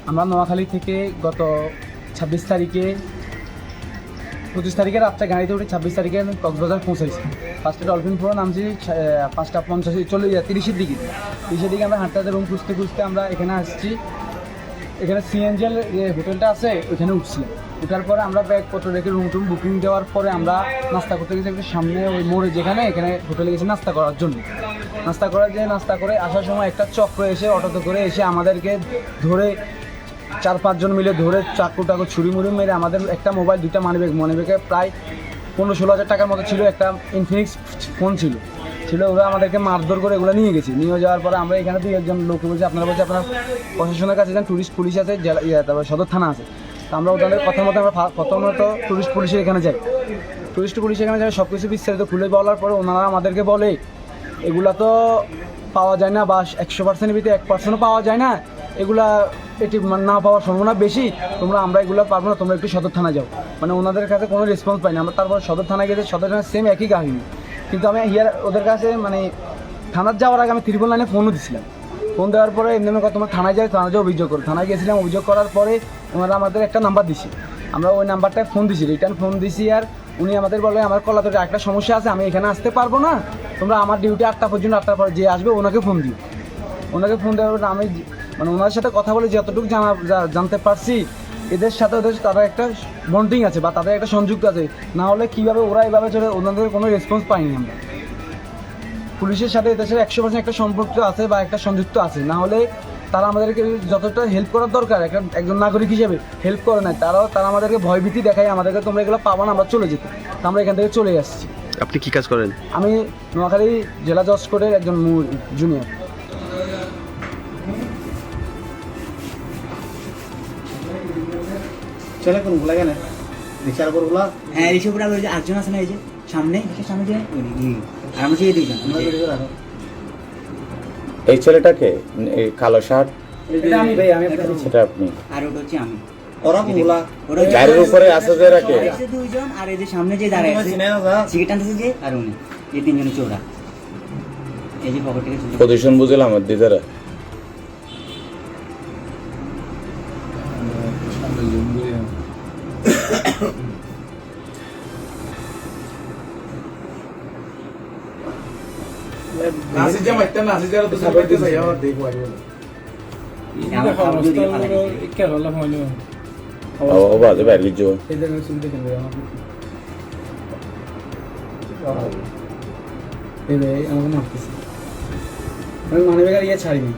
আমরা নোয়াখালী থেকে গত 26 তারিখে 25 তারিখে রাত্রে গাড়িতে উঠে 26 তারিখে কক্সবাজার পৌঁছেছি। ফার্স্টে ডলফিন ফোরে নামছি 5:50 30-এর দিকে আমরা হাঁটতে হাঁটতে রুম খুঁজতে খুঁজতে আমরা এখানে আসছি। এখানে সিএনজেল যে হোটেলটা আছে ওইখানে উঠছিলাম। ওঠার পরে আমরা ব্যাগপত্র রেখে রুম টুম বুকিং দেওয়ার পরে আমরা নাস্তা করতে গেছি একটু সামনে ওই মোড়ে, যেখানে এখানে হোটেলে গেছি নাস্তা করার জন্য। নাস্তা করে আসার সময় একটা চক্র এসে অটোতে করে এসে আমাদেরকে ধরে 4-5 জন মিলে ধরে চাকু ছুরি মুড়ি মেরে আমাদের একটা মোবাইল, 2টা মানিব্যাগে প্রায় 15-16 হাজার টাকার মতো ছিল, একটা ইনফিনিক্স ফোন ছিল। ওরা আমাদেরকে মারধর করে এগুলো নিয়ে যাওয়ার পরে আমরা এখানে 2-1 লোককে বলছি আপনার প্রশাসনের কাছে যান, টুরিস্ট পুলিশ আছে, তারপরে সদর থানা আছে। তো আমরা ওদের কথা মতো আমরা প্রথমত টুরিস্ট পুলিশের এখানে যাই। সব কিছু বিস্তারিত খুলে বলার পরে ওনারা আমাদেরকে বলে এগুলা তো পাওয়া যায় না, বা 100%-এর ভিতরে 1%ও পাওয়া যায় না, এগুলা এটি না পাওয়ার সম্ভাবনা বেশি, আমরা এগুলো পারবো না, তোমরা একটু সদর থানা যাও। মানে ওনাদের কাছে কোনো রেসপন্স পাই না। আমরা তারপর সদর থানায় গেছি, সদর থানায় সেম একই কাহিনী। কিন্তু আমি ওদের কাছে মানে থানার যাওয়ার আগে আমি 999 ফোনও দিয়েছিলাম। ফোন দেওয়ার পরে এমনি তোমার থানায় অভিযোগ করো। থানায় গেছিলাম, অভিযোগ করার পরে ওনারা আমাদের একটা নাম্বার দিছি, আমরা ওই নাম্বারটায় ফোন দিছি, রিটার্ন ফোন দিছি। আর উনি আমাদের বলে আমার কলাতরে একটা সমস্যা আছে, আমি এখানে আসতে পারবো না, তোমরা আমার ডিউটি 8টা পর্যন্ত, 8টার পরে যে আসবে ওনাকে ফোন দিও। ওনাকে ফোন দেওয়ার পরে আমি মানে ওনার সাথে কথা বলে যতটুকু জানতে পারছি, এদের সাথে তারা একটা বন্ডিং আছে বা তাদের একটা সংযুক্ত আছে, না হলে কীভাবে ওরা এভাবে চলে, ওনাদের কোনো রেসপন্স পাইনি আমরা। পুলিশের সাথে এদের সাথে 100% একটা সম্পর্ক আছে বা একটা সংযুক্ত আছে, না হলে তারা আমাদেরকে যতটা হেল্প করার দরকার একজন নাগরিক হিসেবে হেল্প করে না। তারা আমাদেরকে ভয়ভীতি দেখায়, আমাদেরকে তোমরা এগুলো পাবো না, আমরা চলে যেতে। আমরা এখান থেকে চলে আসছি। আপনি কি কাজ করেন? আমি নোয়াখালী জেলা জজ কোর্টের একজন জুনিয়র। চলে কোনগুলা কেন রিক্সার উপরগুলা? হ্যাঁ, রিক্সার উপরে ওই যে আটজন আছে না, এই যে সামনে যে আর আমরা যে দুইজন। এই ছেলেটাকে এই কালো শার্ট এটা আমি ভাই, আমি সেটা আপনি, আর ওটা হচ্ছে আমি। ওরা কোনগুলা? গাড়ির উপরে আছে যে রাখে দুইজন, আর এই যে সামনে যে দাঁড়ায় আছে সিগারেট টানতেছে যে, আর উনি, এই 3 জন চোরা। এই যে পকেট থেকে পজিশন বুঝলাম দিদারা। বাজে বাইরে লিখছো আমাকে মারতেছে, আমি মানিব্যাগের ছাড়িনি।